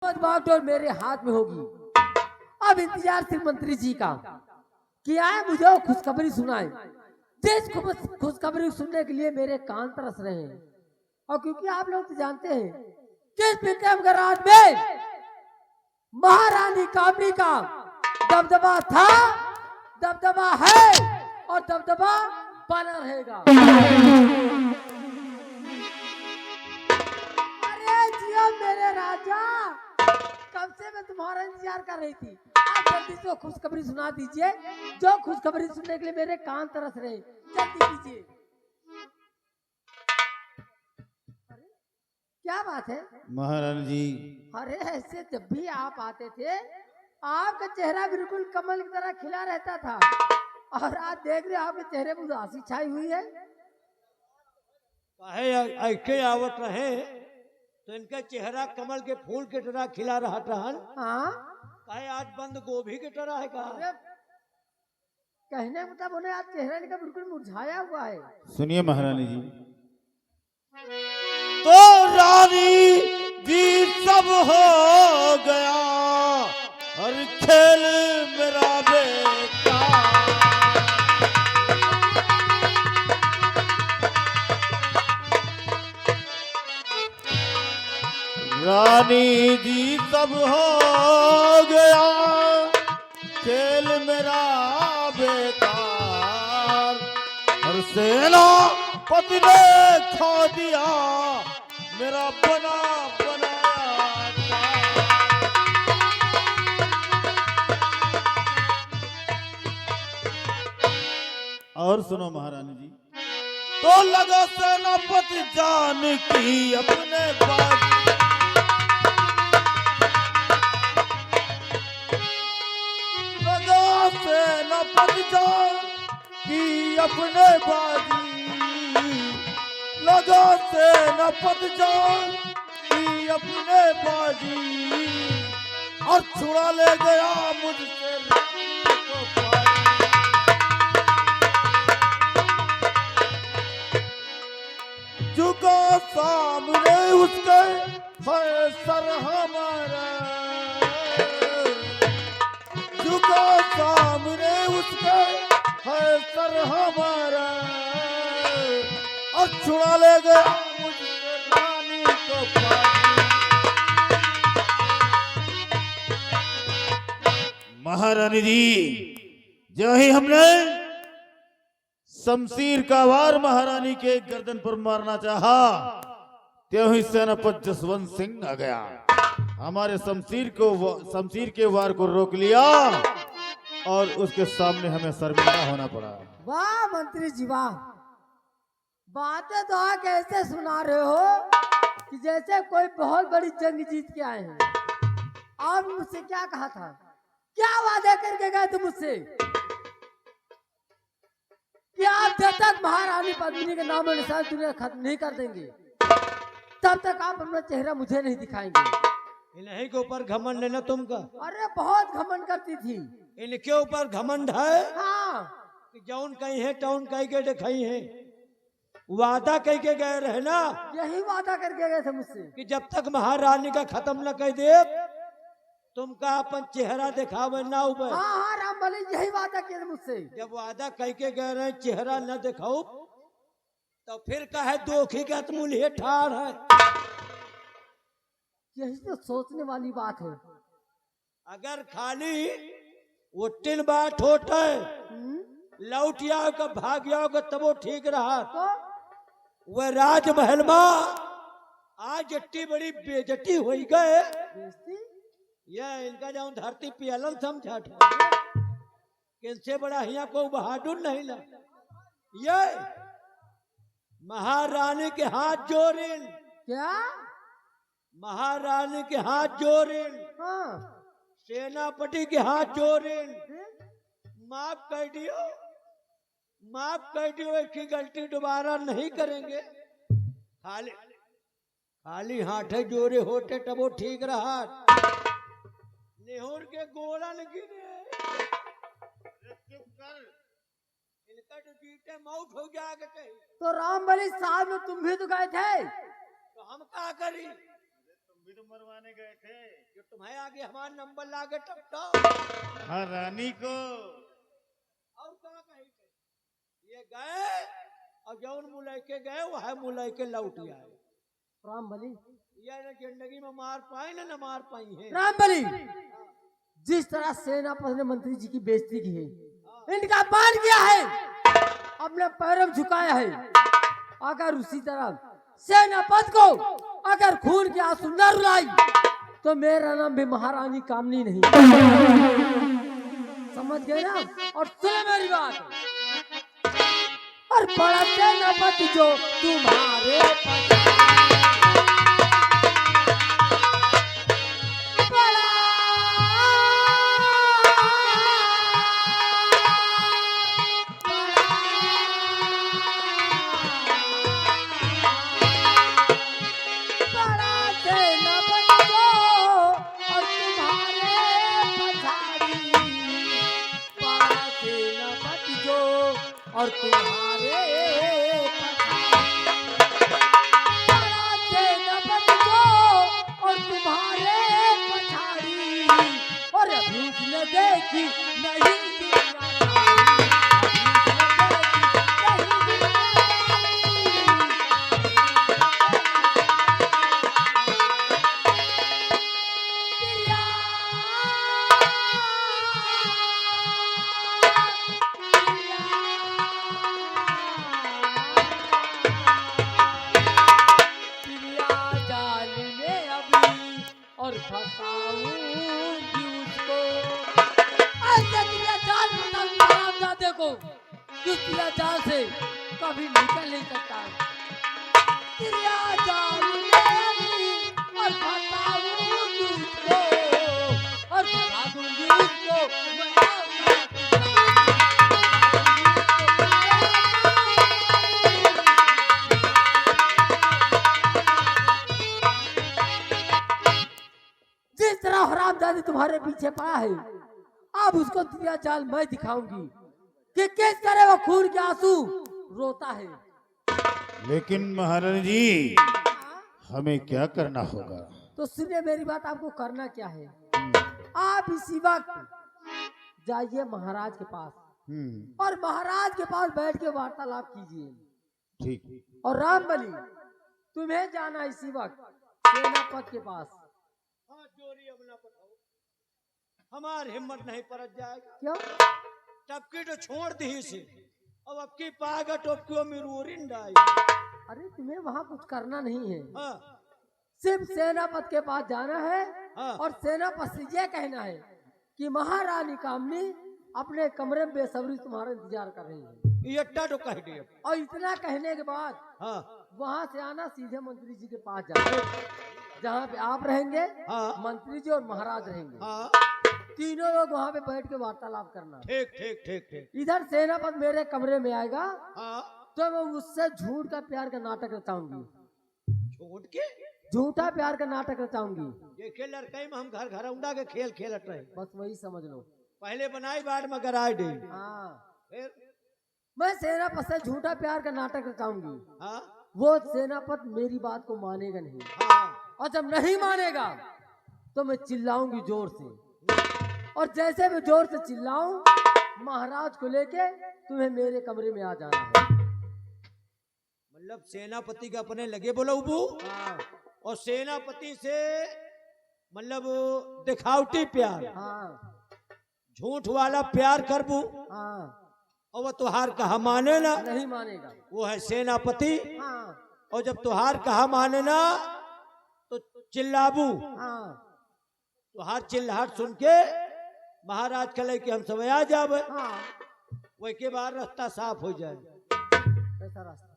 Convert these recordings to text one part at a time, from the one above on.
बागडोर मेरे हाथ में होगी। अब इंतजार सिर्फ मंत्री जी का कि आए मुझे वो खुशखबरी सुनाए। जिस खुशखबरी सुनने के लिए मेरे कान तरस रहे हैं। और क्योंकि आप लोग तो जानते हैं कि इस विक्रमगढ़ राज में महारानी कामनी का दबदबा था, दबदबा है और दबदबा बना रहेगा। अरे जियो मेरे राजा, कब से मैं तुम्हारा इंतजार कर रही थी। आप जल्दी से खुशखबरी सुना दीजिए, जो खुशखबरी सुनने के लिए मेरे कान तरस रहे। जल्दी कीजिए। क्या बात है महारानी जी? अरे ऐसे जब भी आप आते थे आपका चेहरा बिल्कुल कमल की तरह खिला रहता था, और आज देख रहे हो आपके चेहरे पर उदासी छाई हुई है। ऐसे आवत रहे तो इनका चेहरा कमल के फूल की तरह खिला रहा था। हाँ कहे आज बंद गोभी की तरह है का? कहने मतलब उन्हें आज चेहरा इनका बिल्कुल मुरझाया हुआ है। सुनिए महारानी जी, तो रानी जी सब हो गया और खेल मेरा बेटा। रानी जी सब हो गया खेल मेरा बेकार, और सेना पति ने खा दिया मेरा बना बनाया था। और सुनो महारानी जी, तो लगा सेनापति जान की अपने बाजी, लगा सेनापति जान की अपने बाजी, लगा सेनापति जान की अपने बाजी, और छुड़ा ले गया मुझसे रानी को पाजी। झुका सामने उसके है सर हमारा, झुका सामने उसके है सर हमारा, और छुड़ा ले गया मुझसे रानी को पाजी। महारानी जी, जो ही हमने शमशीर का वार महारानी के गर्दन पर मारना चाहा, त्यों ही सेनापति जसवंत सिंह आ गया, हमारे शमशीर के वार को रोक लिया और उसके सामने हमें शर्मिंदा होना पड़ा। वाह मंत्री जी वाह, बातें तो आप कैसे सुना रहे हो कि जैसे कोई बहुत बड़ी जंग जीत के आए हैं। आप मुझसे क्या कहा था, क्या वादा करके गए थे मुझसे कि आप जब तक महारानी पद्मिनी के नाम निशान दुनिया खत्म नहीं कर देंगे तब तक आप अपना चेहरा मुझे नहीं दिखाएंगे। इन्हीं के ऊपर घमंड है ना तुमका? अरे बहुत घमंड करती थी। इनके ऊपर घमंड है हाँ कि जौन कहीं है टाउन कहीं के दिखाई है। वादा कह के गए रहे ना, यही वादा करके गए थे मुझसे कि जब तक महारानी का खत्म न कर दे तुमका अपन चेहरा दिखावे ना उबे। हाँ हाँ राम बलि यही वादा किए थे मुझसे। जब वादा कह के गए रहे चेहरा न दिखाओ तो फिर कहे दोखी का मुल्हे ठाड़ है। यही तो सोचने वाली बात है। अगर खाली वो टिन बात होता है लौट आओ का भाग आओ का तबो ठीक रहा। तो वह राजमहल में आज इतनी बड़ी बेजती हो गए, यह इनका जाऊं धरती पियलन समझा था कि इनसे बड़ा हिया को बहादुर नहीं ला। ये महारानी के हाथ जोड़िन, क्या महारानी के हाथ जोड़िन, हाँ सेनापति के हाथ जोड़िन, माफ कर दियो, माफ कर दियो, ऐसी गलती दोबारा नहीं करेंगे। खाली खाली हाथे जोड़े होते तब वो ठीक रहा। नेहूर के गोलन गिरे, इनका तो जीते मौत हो जाएगा। तो राम बलि साथ में तुम भी तो गए थे। तो हम क्या करी? भी तो मरवाने गए थे। जो तुम्हें आगे हमारा नंबर लागे टपटा महारानी को। और कहाँ कहीं पे ये गए और जौन मुलाई के गए वह मुलाई के लौट आए। राम बली, ये न जिंदगी में मार पाए न मार पाई है। राम बली, जिस तरह सेनापति ने मंत्री जी की बेइज्जती की है, इनका अपमान किया है, अपने पैरों में झुकाया है, अगर उसी तरह सेनापति को अगर खून के आंसू न रुलाई तो मेरा नाम भी महारानी कामनी नहीं। समझ गए ना? और सुनो मेरी बात। और बड़ा सेनापति जो तुम्हारे और तुम्हारे और तुम्हारे पछाड़ी और अभी उसने देखी नहीं और फसाऊंगी उसको। ऐसे दिया जाल बताऊंगा को किस दिया जाल से कभी निकल नहीं सकता। दिया जाल में और फसाऊंगी उसको और फसा दूंगी उसको। जिस तरह हरामजादी तुम्हारे पीछे पड़ा है, अब उसको दिया जाल मैं दिखाऊंगी कि किस तरह वो खून के आंसू रोता है। लेकिन महारानी जी, हमें क्या करना होगा? तो सुनिए मेरी बात, आपको करना क्या है, आप इसी वक्त जाइए महाराज के पास और महाराज के पास बैठ के वार्तालाप कीजिए। ठीक। और रामबली, तुम्हें जाना इसी वक्त सेनापति के पास। चोरी अब ना पठाओ, हमार हिम्मत नहीं परत जाएगा। क्यों? टपकी तो छोड़ दी से, अब की पागा टोपकियों में रूरिंडाई। अरे तुम्हें वहाँ कुछ करना नहीं है, हाँ। सिर्फ सेनापति के पास जाना है। हाँ। और सेनापति से ये कहना है कि महारानी कामनी अपने कमरे में बेसब्री तुम्हारा इंतजार कर रही है। ये तो कह दिया। और इतना कहने के बाद हाँ। वहाँ से आना, सीधे मंत्री जी के पास जाना, जहाँ पे आप रहेंगे। हाँ। मंत्री जी और महाराज रहेंगे। हाँ। तीनों लोग वहाँ पे बैठ के वार्तालाप करना। ठीक ठीक ठीक ठीक। इधर सेनापति मेरे कमरे में आएगा। हाँ। तो मैं उससे झूठ का प्यार का नाटक रचाऊंगी। झूठ के? झूठा प्यार का नाटक रचाऊंगी। देखे लड़कई में हम घर घरौंडा के खेल खेलत रहे, बस वही समझ लो। पहले बनाई बाद में गराई दे। हाँ, फिर मैं सेनापति से झूठा प्यार का नाटक रचाऊंगी। हाँ। वो सेनापति मेरी बात को मानेगा नहीं। हाँ। और जब नहीं मानेगा तो मैं चिल्लाऊंगी जोर से। और जैसे मैं जोर से चिल्लाऊं, महाराज को लेके तुम्हें मेरे कमरे में आ जाना है। मतलब सेनापति का अपने लगे बोलो उबू। हाँ। और सेनापति से मतलब दिखावटी प्यार। हाँ। झूठ वाला प्यार करबू। हाँ। और वो तुहार कहा माने ना, नहीं मानेगा। वो है सेनापति। हाँ। और जब तुहार कहा माने ना तो चिल्लाबू। हाँ। तुहार चिल्लाहट सुन के महाराज कले कि हम सब आ जावे। हाँ। वही के बाद रास्ता साफ हो जाए। कैसा रास्ता?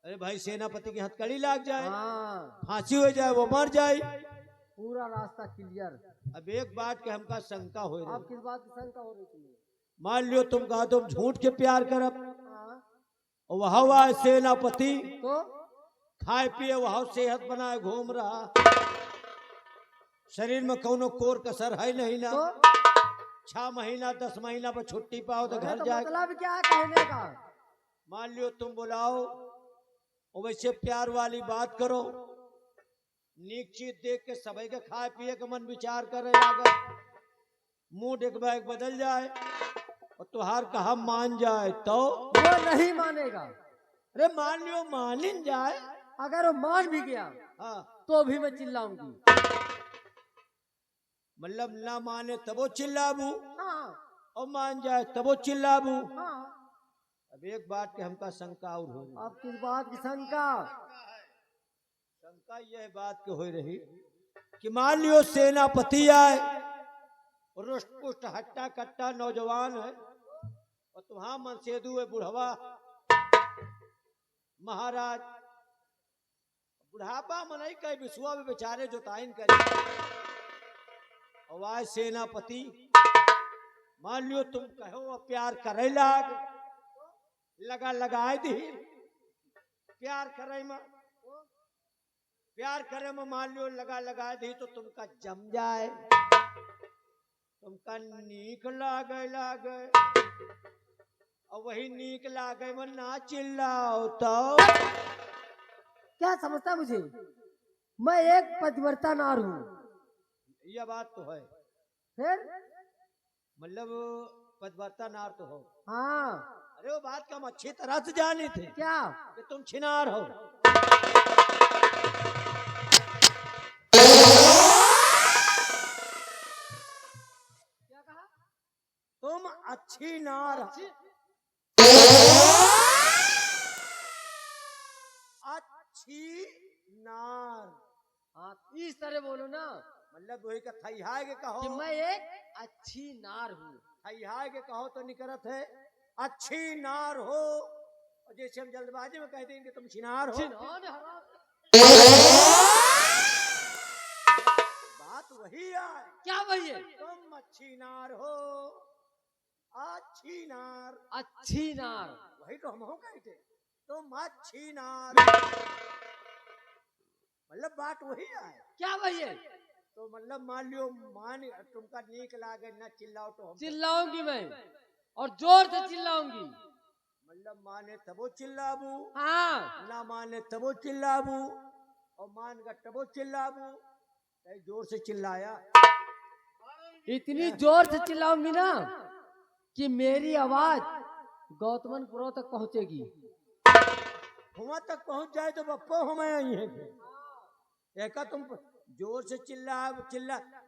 अरे भाई, सेनापति की हथकड़ी लाग जाए, हाँ। फांसी हो जाए, वो मर जाए, पूरा रास्ता क्लियर। अब एक बात के हमका शंका हो रही। आप किस बात की शंका हो रही थी? मान लियो तुम कहा तुम झूठ के प्यार करब, हाँ। और वह हुआ है सेनापति, तो खाए पिए वह सेहत बनाए घूम रहा, शरीर में कोनो कोर कसर है नहीं ना। तो 6 महीना 10 महीना पर छुट्टी पाओ तो घर तो जाए। मतलब क्या है कहने का? मान लियो तुम बुलाओ और वैसे प्यार वाली बात करो, नीक चीज देख के सभी के खाए पिए के मन विचार करे अगर मूड एक बैग बदल जाए और तुहार कहा मान जाए तो वो नहीं मानेगा। अरे मान लियो मानिन जाए। अगर वो मान भी गया हाँ तो भी मैं चिल्लाऊंगी। मतलब ना माने तबो चिल्लाबू हाँ और मान जाए तबो चिल्लाबू। हाँ। अब एक बात के हमका शंका और हो रही। अब किस बात की शंका? शंका यह बात के हो रही कि मान लियो सेनापति आए रुष्ट पुष्ट हट्टा कट्टा नौजवान है और तुम्हारा मनसेदू है बुढ़वा महाराज। बुढ़ापा मनई कई विश्वा में बेचारे जोताइन करे और आज सेनापति मान लियो तुम कहो प्यार करे लगा लगाए दी प्यार करे में प्यार करे में मान लियो लगा लगाए दी तो तुमका जम जाए तुमका नीक लागे और वही नीक लागे में ना चिल्लाओ तो क्या समझता मुझे? मैं एक पतिव्रता नार हूँ। यह बात तो है। फिर मतलब पतिव्रता नार तो हो। हाँ। अरे वो बात का हम अच्छी तरह से जाने थे क्या? कि तुम छिनार हो। क्या कहा? तुम अच्छी नार अच्छी नार। हाँ इस तरह बोलो ना। मतलब वही का थैहाय के कहो कि मैं एक अच्छी नार हूँ। थैहाय के कहो तो निकरत है अच्छी नार हो और जैसे हम जल्दबाजी में कहते हैं कि तुम छिनार हो। बात वही है। क्या वही है? तुम अच्छी नार हो अच्छी नार। अच्छी नार वही तो हम हो कहते तुम अच्छी नार। मतलब बात वही है। क्या वही है? तो मतलब मान लियो मान तुमका नीक लागे ना चिल्लाओ तो हम चिल्लाऊंगी मैं और जोर से चिल्लाऊंगी। मतलब माने तबो चिल्लाबू हाँ। ना माने तबो चिल्लाबू और मान का तबो चिल्लाबू। जोर से चिल्लाया इतनी जोर से चिल्लाऊंगी ना कि मेरी आवाज गौतमनपुरों तक पहुंचेगी। वहां तक पहुंच जाए तो बप्पो हमें आई है। देखा तुम जोर से चिल्ला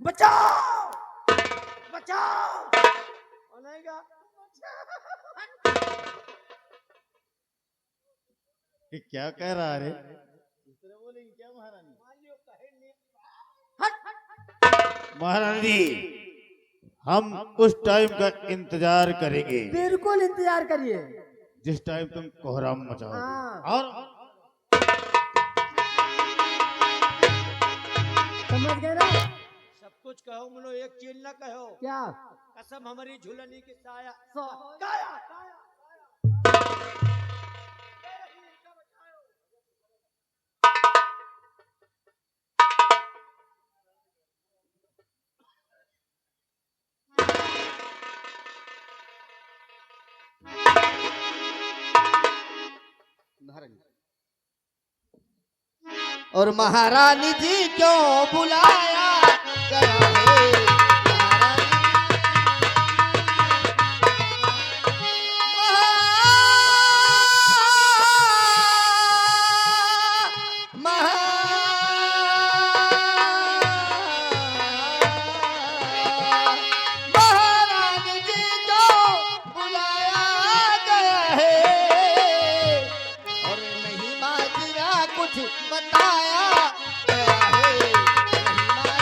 बचाओ बचाओ का ये क्या कह रहा है? दूसरे बोलेंगे क्या महारानी? महारानी जी हम उस टाइम का इंतजार करेंगे बिल्कुल इंतजार करिए जिस टाइम तुम कोहराम मचाओगे। हाँ। और समझ गए ना? सब कुछ कहो मुनो एक चीज ना कहो। क्या? कसम हमारी झुलनी की साया काया। और महारानी जी क्यों बुलाया गया है? महारानी जी क्यों बुलाया गया है? और नहीं माजरा कुछ बताया गया है। नहीं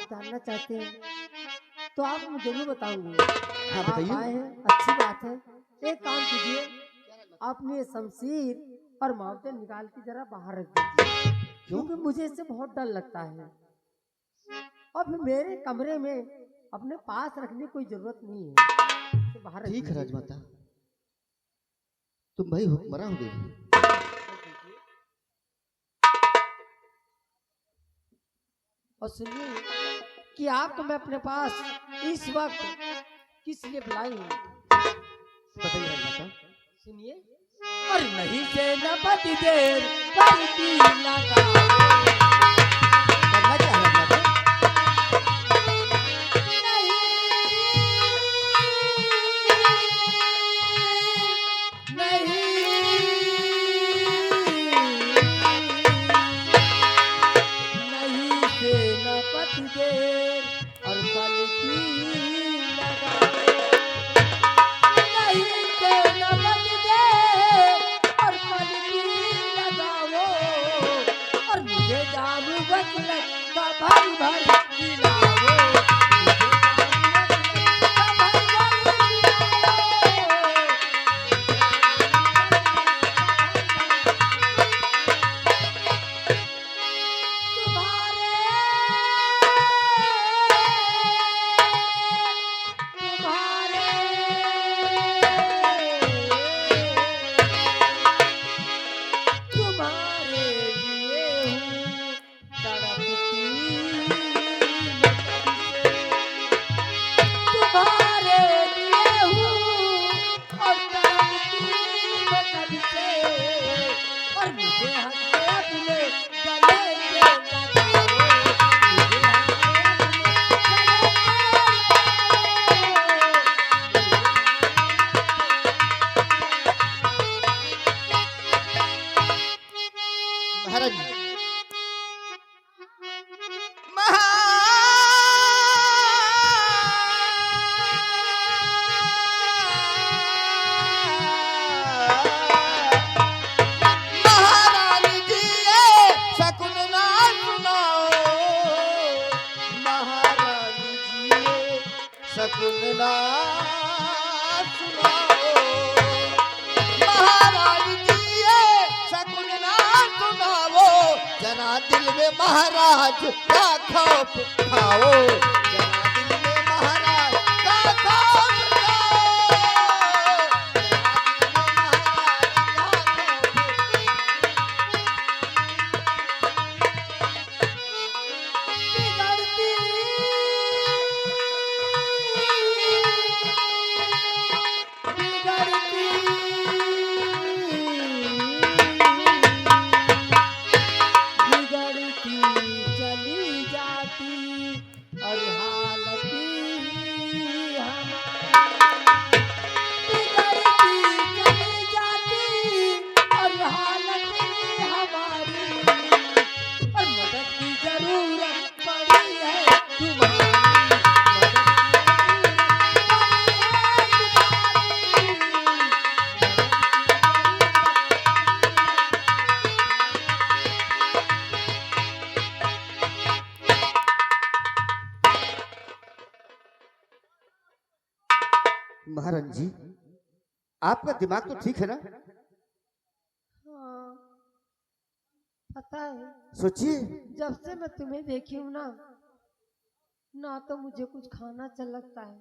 जानना चाहते हैं तो आप मुझे जरूर बताऊंगी। हाँ, आप बताइए। आए हैं, अच्छी बात है। एक काम कीजिए, अपने शमशीर और मावटे निकाल के जरा बाहर रख दीजिए, क्योंकि मुझे इससे बहुत डर लगता है। और फिर मेरे कमरे में अपने पास रखने की कोई जरूरत नहीं है, तो बाहर रख ठीक है दीजिए। राजमाता, तुम भाई हुक्मरा हो गई। और सुनिए कि आपको मैं अपने पास इस वक्त किस लिए बुलाई हूँ, बताइए राजमाता। सुनिए। और नहीं से न पति देर करती लगा, करना क्या है राजमाता? नहीं से न पति देर और पल की लगाओ, नहीं से न पति देर और पल की लगाओ, और मुझे जाम बचलत का भर भर पिलाओ, महाराज जी, महारानी जी ये शकुन ना सुनाओ, महारानी जी ये शकुन ना सुनाओ। महारानी जी ये शकुन ना सुनाओ, जरा दिल में महाराज का खौफ खाओ, जरा दिल में महाराज का खौफ खाओ, बिगड़ती चली जाती और हालती बिगड़ती चली जाती और हालती हमारी, और मदद की जरूरत पड़ी है तुम्हारी, महाराज जी, आपका दिमाग तो ठीक है ना? हाँ, पता है सोचिए, जब से मैं तुम्हें देखी हूँ ना, ना तो मुझे कुछ खाना अच्छा लगता है,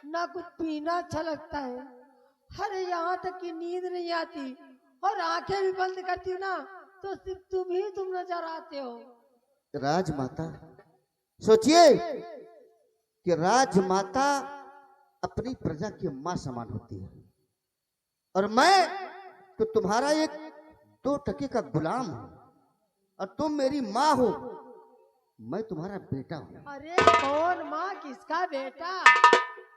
ना कुछ पीना अच्छा लगता है। अरे यहाँ तक कि नींद नहीं आती, और आंखें भी बंद करती हूँ ना तो सिर्फ तुम नजर आते हो। राजमाता, सोचिए कि राजमाता अपनी प्रजा की मां समान होती है, और मैं तो तुम्हारा एक 2 टके का गुलाम हूं, और तुम मेरी माँ हो, मैं तुम्हारा बेटा हूँ। अरे कौन माँ किसका बेटा,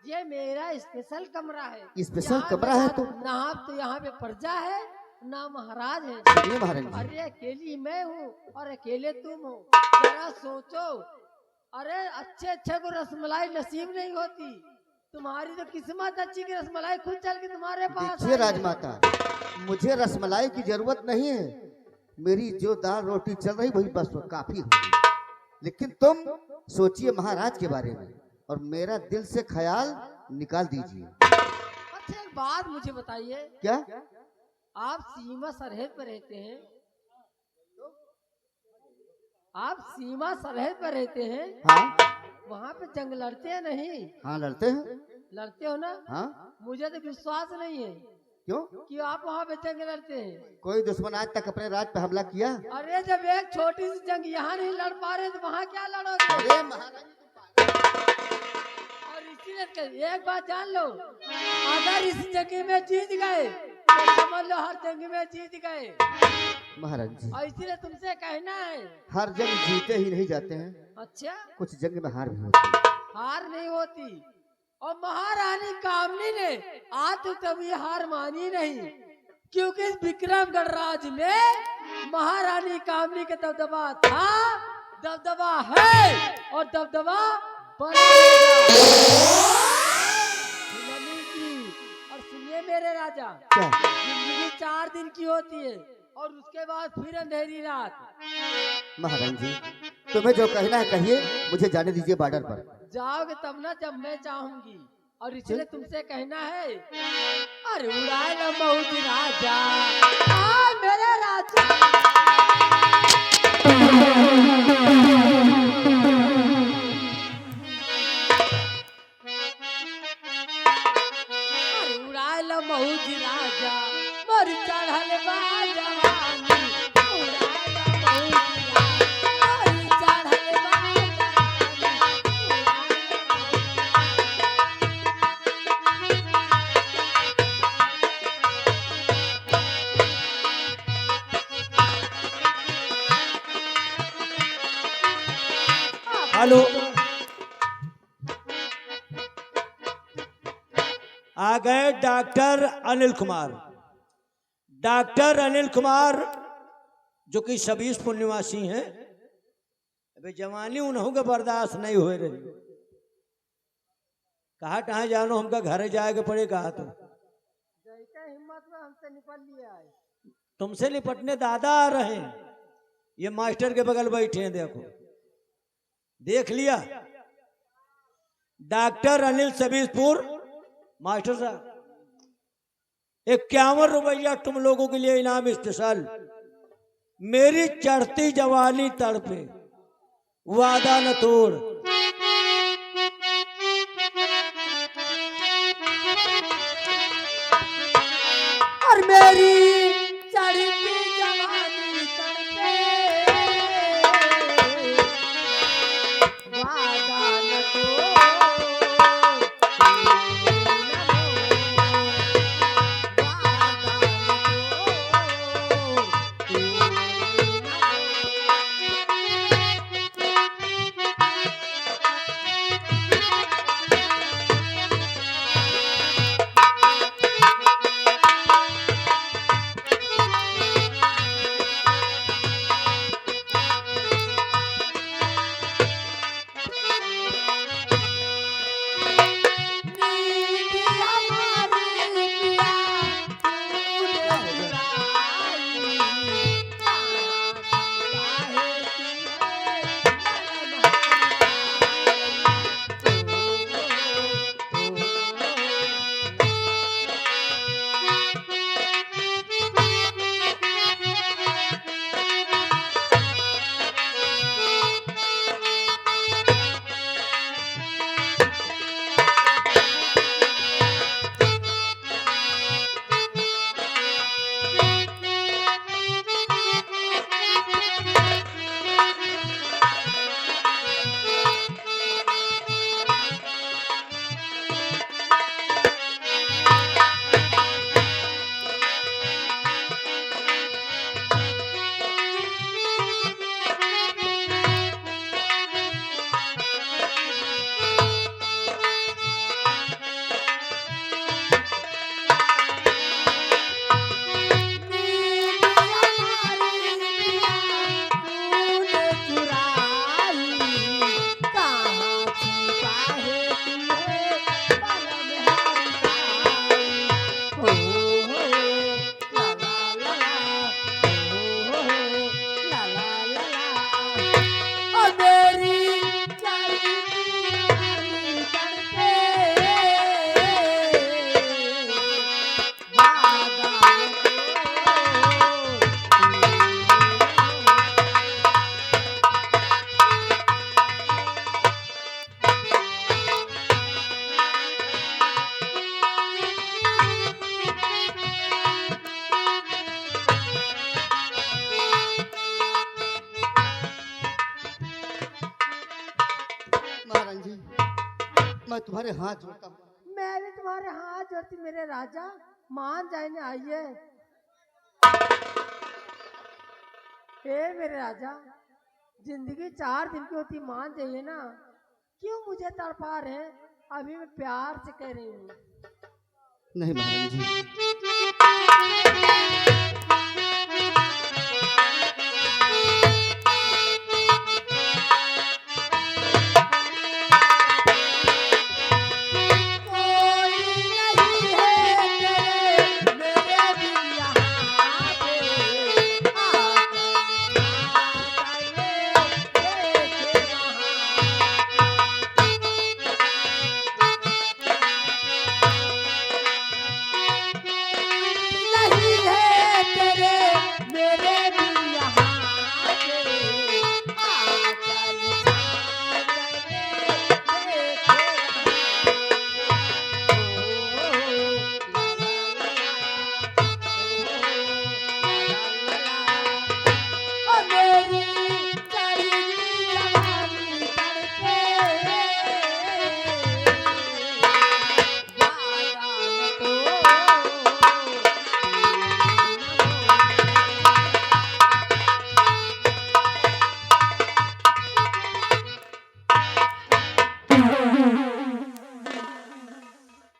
ये मेरा स्पेशल कमरा है। स्पेशल यहाँ कमरा पे है ना तो यहाँ पे प्रजा है ना महाराज है। सुनिए महाराज जी, अरे अकेली मैं हूँ और अकेले तुम हो, जरा सोचो। अरे अच्छे को रसमलाई नसीब नहीं होती, तुम्हारी तो किस्मत अच्छी कि रसमलाई खुद चल के तुम्हारे पास देखिए आई है। राजमाता, मुझे रसमलाई की जरूरत नहीं है, मेरी जो दाल रोटी चल रही वही बस वो काफी होगी, लेकिन तुम सोचिए महाराज के बारे में और मेरा दिल से ख्याल निकाल दीजिए। अच्छा एक बात मुझे बताइए, क्या? आप सीमा सरहद पर रहते हैं, आप सीमा सरहद पर रहते हैं, हाँ वहाँ पे जंग लड़ते हैं नहीं? हाँ लड़ते हैं। लड़ते हो ना? हाँ मुझे तो विश्वास नहीं है क्यों? कि आप वहाँ पे जंग लड़ते हैं। कोई दुश्मन आज तक अपने राज पे हमला किया? अरे जब एक छोटी सी जंग यहाँ नहीं लड़ पा रहे तो वहाँ क्या लड़ोगे? अरे महाराज और इसीलिए एक बात जान लो, अगर इस जंग में जीत गए तो समझ लो हर जंग में जीत गए। महाराज जी, और इसीलिए तुमसे कहना है, हर जंग जीते ही नहीं जाते हैं, अच्छा कुछ जंग में हार भी होती है। हार नहीं होती। और महारानी कामनी ने आज तो कभी हार मानी नहीं, क्योंकि इस विक्रमगढ़ राज में महारानी कामनी का दबदबा था, दबदबा है और दबदबा बनेगा। सुननी की। और सुनिए मेरे राजा, क्या? जिंदगी 4 दिन की होती है और उसके बाद फिर अंधेरी रात। महाराज जी, तुम्हें जो कहना है कहिए, मुझे जाने दीजिए बॉर्डर पर। जाओगे तब ना जब मैं चाहूंगी। और इसलिए तुमसे कहना है, अरे उड़ाए लो मौज राजा, आ मेरे राजा। अरे उड़ाए लो मौज राजा, मोर चढ़ल बा जवानी। उड़ाए लो मौज राजा, मोर चढ़ल बा हेलो, आ गए डॉक्टर अनिल कुमार। डॉक्टर अनिल कुमार जो कि 26 पुण्यवासी हैं। अबे जवानी उन्हों के बर्दाश्त नहीं हो रही। कहा कहाँ जानो, हमका घर जाएगा पड़े। कहा तो जैसे हिम्मत में हमसे निपट लिया है। तुमसे निपटने दादा आ रहे हैं। ये मास्टर के बगल बैठे हैं, देखो देख लिया। डॉक्टर अनिल सबीसपुर मास्टर साहब, 51 रुपया तुम लोगों के लिए इनाम स्पेशल। मेरी चढ़ती जवानी तड़पे, वादा न तोड़। और मेरी चढ़ती जवानी तड़पे, वादा न तोड़, वादा न तोड़। तुम्हारे हाथ जोड़ता हूँ। मैं भी तुम्हारे हाथ जोड़ती मेरे राजा, मान जाने आइए। हे मेरे राजा, जिंदगी 4 दिन की होती, मान जाइए ना। क्यों मुझे तड़पा रहे हैं? अभी मैं प्यार से कह रही हूँ। नहीं महारानी जी,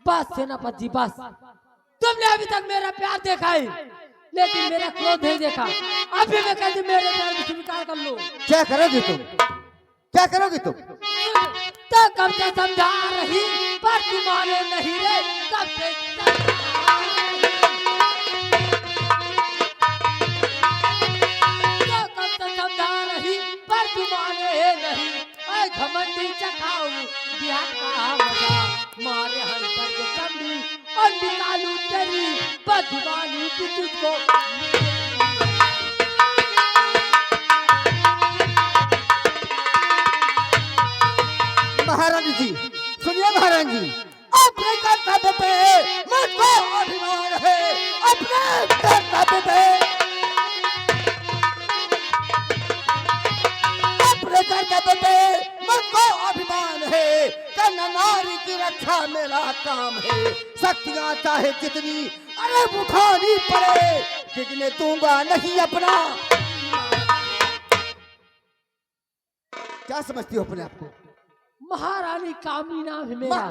बस सेनापति जी, बस। तुमने अभी तक मेरा प्यार देखा है, लेकिन मेरा क्रोध नहीं देखा। अभी मैं कहती मेरे प्यार को स्वीकार कर लो। क्या करोगे तुम? क्या करोगे तुम? तो कब से समझा रही, पर तुम्हारे नहीं रे। कब से समझा रही, पर तुम्हारे नहीं। ऐ घमंडी चखाऊ बिहार का मजा, मारे हर दर्द कमी और निकालू तेरी बदजुबानी की तुझको। महारानी जी सुनिए, महारानी जी, अपने कर्तव्य पे मुझको अभिमान है, अपने कर्तव्य पे, अपने कर्तव्य पे मुझको अभिमान है। करना नारी की रक्षा मेरा काम है। शक्तियां चाहे जितनी अरे उठानी पड़े, टिकने दूंगा नहीं अपना। क्या समझती हो अपने आप को? महारानी कामनी नाम है मेरा,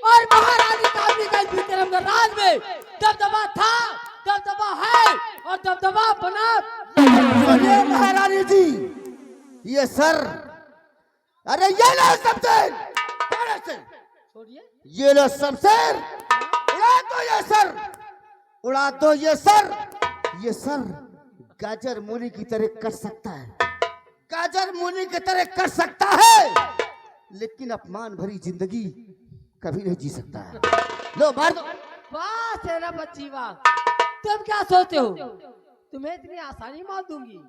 और महारानी कामनी का विक्रम राज में दबदबा था, दबदबा है और दबदबा बना। सुनिए महारानी जी, ये सर, अरे ये लो शमशेर, छोड़िए। ये लो शमशेर, उड़ा दो ये सर, उड़ा दो ये सर। ये सर गाजर मूली की तरह कट सकता है, गाजर मूली की तरह कट सकता है, लेकिन अपमान भरी जिंदगी कभी नहीं जी सकता है। लो मार दो। वाह सेनापति वाह, तुम क्या सोचते हो तुम्हें इतनी आसानी मार दूंगी?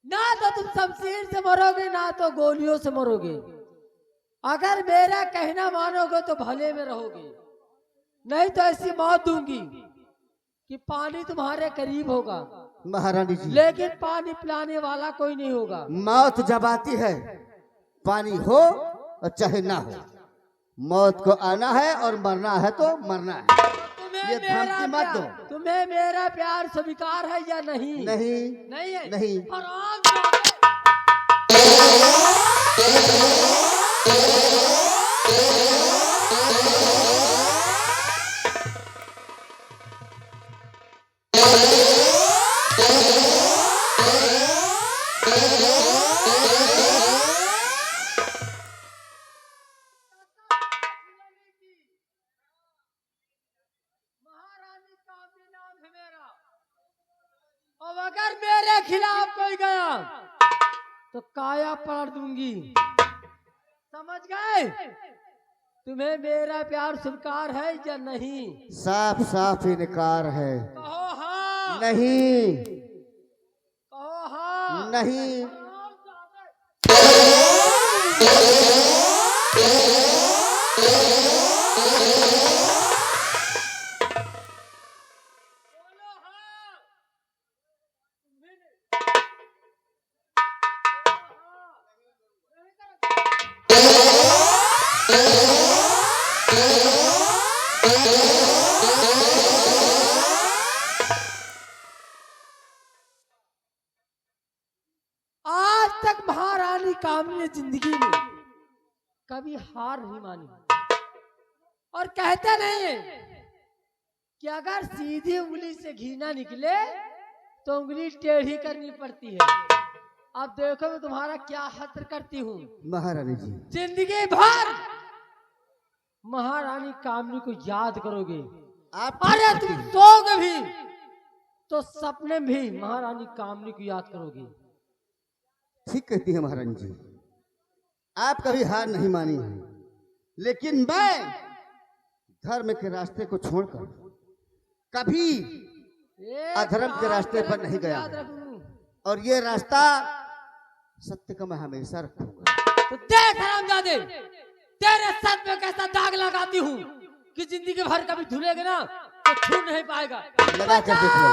ना तो तुम शमशीर से मरोगे, ना तो गोलियों से मरोगे। अगर मेरा कहना मानोगे तो भले में रहोगे, नहीं तो ऐसी मौत दूंगी कि पानी तुम्हारे करीब होगा, महारानी जी, लेकिन पानी पिलाने वाला कोई नहीं होगा। मौत जब आती है, पानी हो और चाहे ना हो, मौत को आना है और मरना है तो मरना है। ये धमकी मत दो। तुम्हें मेरा प्यार स्वीकार है या नहीं? नहीं, नहीं है। नहीं। आराम महारानी कामनी नाम है मेरा, और अगर मेरे खिलाफ कोई गया तो काया पलट दूंगी। समझ गए? तुम्हें मेरा प्यार स्वीकार है या नहीं? साफ साफ इनकार है। कहो हाँ। नहीं, कहो हाँ। नहीं। बोलो हाँ। नहीं करो। कामनी ने जिंदगी में कभी हार नहीं मानी और कहते नहीं है कि अगर सीधी उंगली से घी ना निकले तो उंगली टेढ़ी करनी पड़ती है। अब देखो मैं तुम्हारा क्या हत्र करती हूँ। महारानी जी, जिंदगी भर महारानी कामनी को याद करोगे। आप अरे तुम सोओगे भी तो सपने में भी महारानी कामनी को याद करोगे। ठीक कहती है महारानी जी, आप कभी हार नहीं मानी है, लेकिन मैं धर्म के रास्ते को छोड़कर कभी अधर्म के रास्ते पर नहीं गया और ये रास्ता सत्य का मैं हमेशा रखूंगा। तो देख हरामजादे, तेरे सर पे कैसा दाग लगाती हूँ कि जिंदगी भर कभी धुलेगा ना तो छू नहीं पाएगा। लगा कर देख लो।